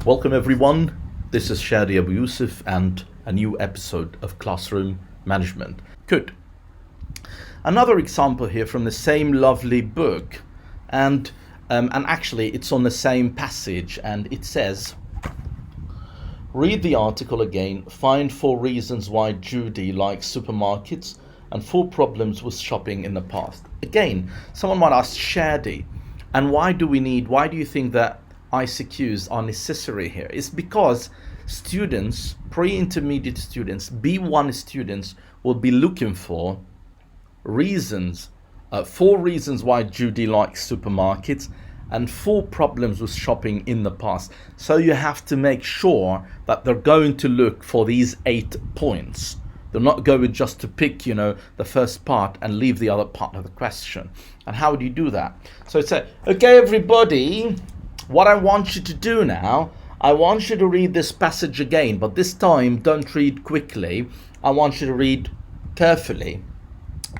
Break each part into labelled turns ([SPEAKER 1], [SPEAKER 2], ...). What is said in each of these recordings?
[SPEAKER 1] Welcome everyone, this is Shadi Abu Yusuf and a new episode of Classroom Management. Good. Another example here from the same lovely book, and actually it's on the same passage, and it says, read the article again, find 4 reasons why Judy likes supermarkets and 4 problems with shopping in the past. Again, someone might ask, Shadi, and why do you think that ICQs are necessary here? It's because students, pre-intermediate students, B1 students will be looking for reasons, 4 reasons why Judy likes supermarkets and 4 problems with shopping in the past. So you have to make sure that they're going to look for these 8 points. They're not going just to pick, the first part and leave the other part of the question. And how do you do that? So it's okay, everybody, what I want you to do now, I want you to read this passage again, but this time don't read quickly. I want you to read carefully.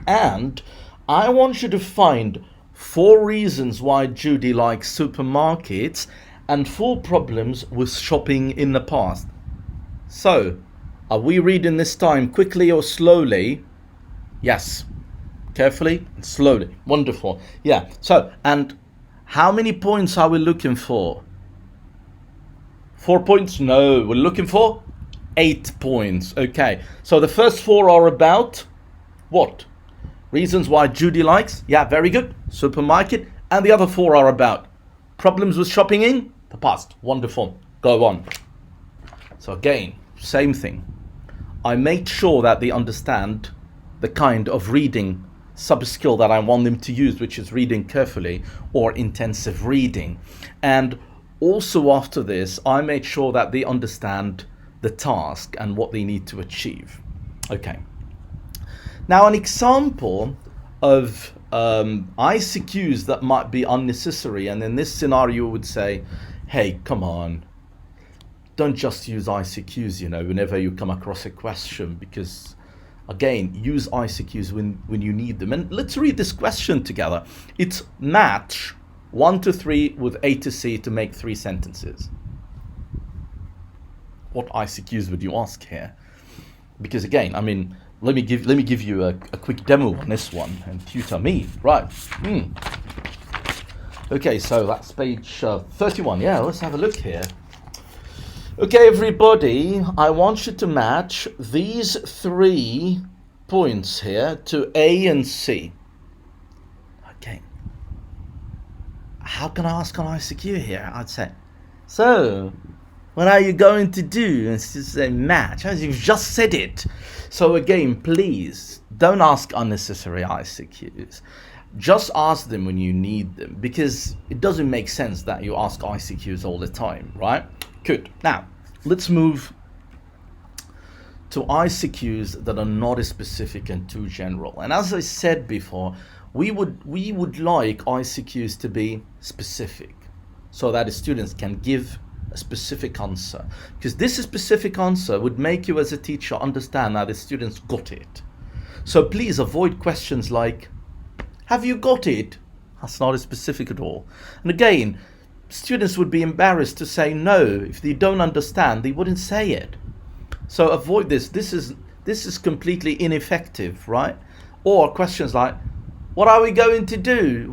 [SPEAKER 1] And I want you to find 4 reasons why Judy likes supermarkets and 4 problems with shopping in the past. So, are we reading this time quickly or slowly? Yes. Carefully and slowly. Wonderful. Yeah. So, and how many points are we looking for? 4 points? No, we're looking for 8 points. Okay. So the first 4 are about what? Reasons why Judy likes? Yeah, very good. Supermarket. And the other 4 are about problems with shopping in the past. Wonderful. Go on. So again, same thing. I make sure that they understand the kind of reading sub-skill that I want them to use, which is reading carefully or intensive reading. And also after this, I made sure that they understand the task and what they need to achieve. Okay. Now, an example of ICQs that might be unnecessary, and in this scenario would say, hey, come on, don't just use ICQs, whenever you come across a question, because again, use ICQs when you need them. And let's read this question together. It's match 1 to 3 with A to C to make 3 sentences. What ICQs would you ask here? Because again, let me give you a quick demo on this one and tutor me. Right. Okay, so that's page 31. Yeah, let's have a look here. Okay, everybody, I want you to match these 3 points here to A and C. Okay. How can I ask an ICQ here? I'd say, so, what are you going to do? And it's just say match, as you've just said it. So again, please, don't ask unnecessary ICQs. Just ask them when you need them, because it doesn't make sense that you ask ICQs all the time, right? Good. Now, let's move to ICQs that are not as specific and too general. And as I said before, we would like ICQs to be specific so that the students can give a specific answer. Because this specific answer would make you as a teacher understand that the students got it. So please avoid questions like, have you got it? That's not as specific at all. And again, students would be embarrassed to say no. If they don't understand, they wouldn't say it. So avoid this. This is completely ineffective, right? Or questions like, what are we going to do?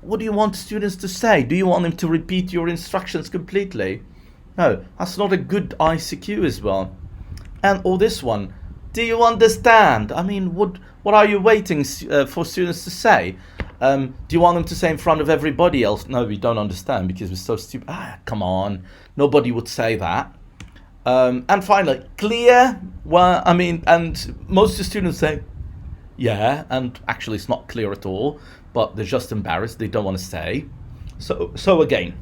[SPEAKER 1] What do you want students to say? Do you want them to repeat your instructions completely? No, that's not a good ICQ as well. Or this one, do you understand? What are you waiting for students to say? Do you want them to say in front of everybody else? No, we don't understand because we're so stupid. Come on. Nobody would say that. And finally, clear. Well, and most of the students say, yeah, and actually it's not clear at all, but they're just embarrassed. They don't want to say. So again,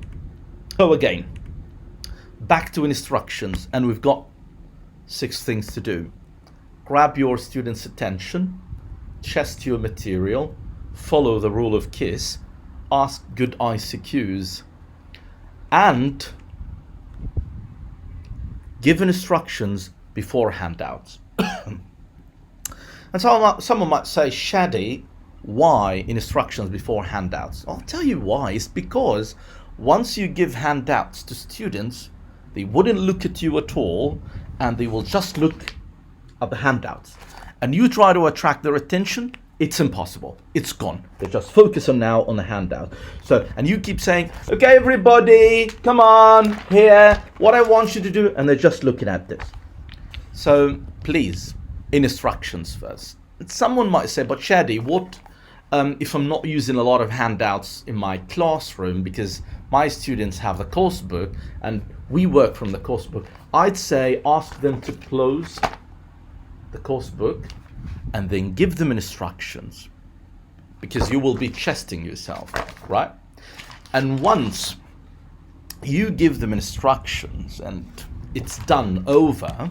[SPEAKER 1] back to instructions, and we've got 6 things to do. Grab your students' attention, test your material, follow the rule of KISS, ask good ICQs, and give instructions before handouts. And someone might say, Shadi, why instructions before handouts? I'll tell you why. It's because once you give handouts to students, they wouldn't look at you at all, and they will just look at the handouts. And you try to attract their attention, it's impossible. It's gone. They just focus on now on the handout. So, and you keep saying, okay, everybody, come on, here, what I want you to do, and they're just looking at this. So please, instructions first. Someone might say, but Shadi, what if I'm not using a lot of handouts in my classroom because my students have the course book and we work from the course book? I'd say ask them to close the course book and then give them instructions, because you will be testing yourself, right? And once you give them instructions and it's done over,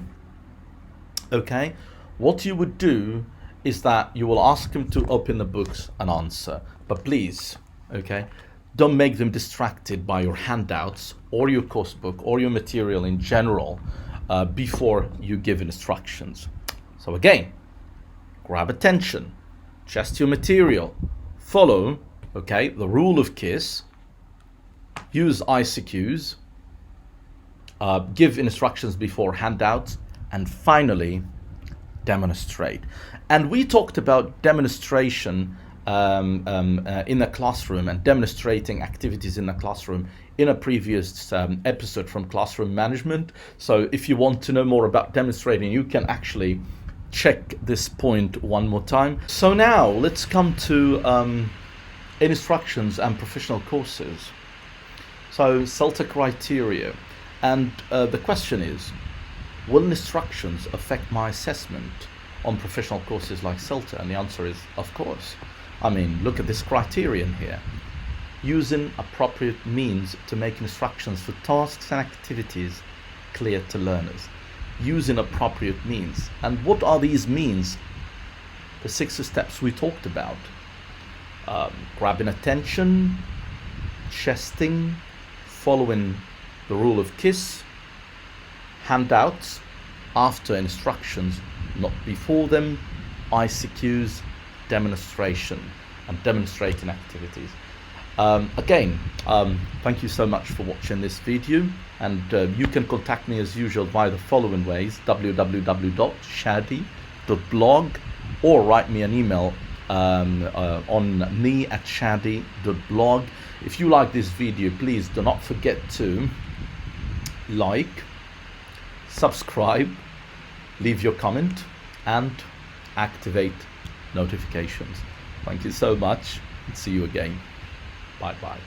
[SPEAKER 1] okay, what you would do is that you will ask them to open the books and answer. But please, okay, don't make them distracted by your handouts or your course book or your material in general before you give instructions. So again, grab attention, test your material, follow, okay, the rule of KISS, use ICQs, give instructions before handouts, and finally, demonstrate. And we talked about demonstration in the classroom and demonstrating activities in the classroom in a previous episode from Classroom Management. So if you want to know more about demonstrating, you can actually check this point one more time. So now let's come to instructions and professional courses. So CELTA criteria. And the question is, will instructions affect my assessment on professional courses like CELTA? And the answer is, of course. I mean, look at this criterion here. Using appropriate means to make instructions for tasks and activities clear to learners. Using appropriate means. And what are these means? The 6 steps we talked about. Grabbing attention, testing, following the rule of KISS, handouts after instructions, not before them, ICQs, demonstration, and demonstrating activities. Again, thank you so much for watching this video, and you can contact me as usual via the following ways: www.shadi.blog, or write me an email on me@shadi.blog. If you like this video, please do not forget to like, subscribe, leave your comment, and activate notifications. Thank you so much. See you again. Bye bye.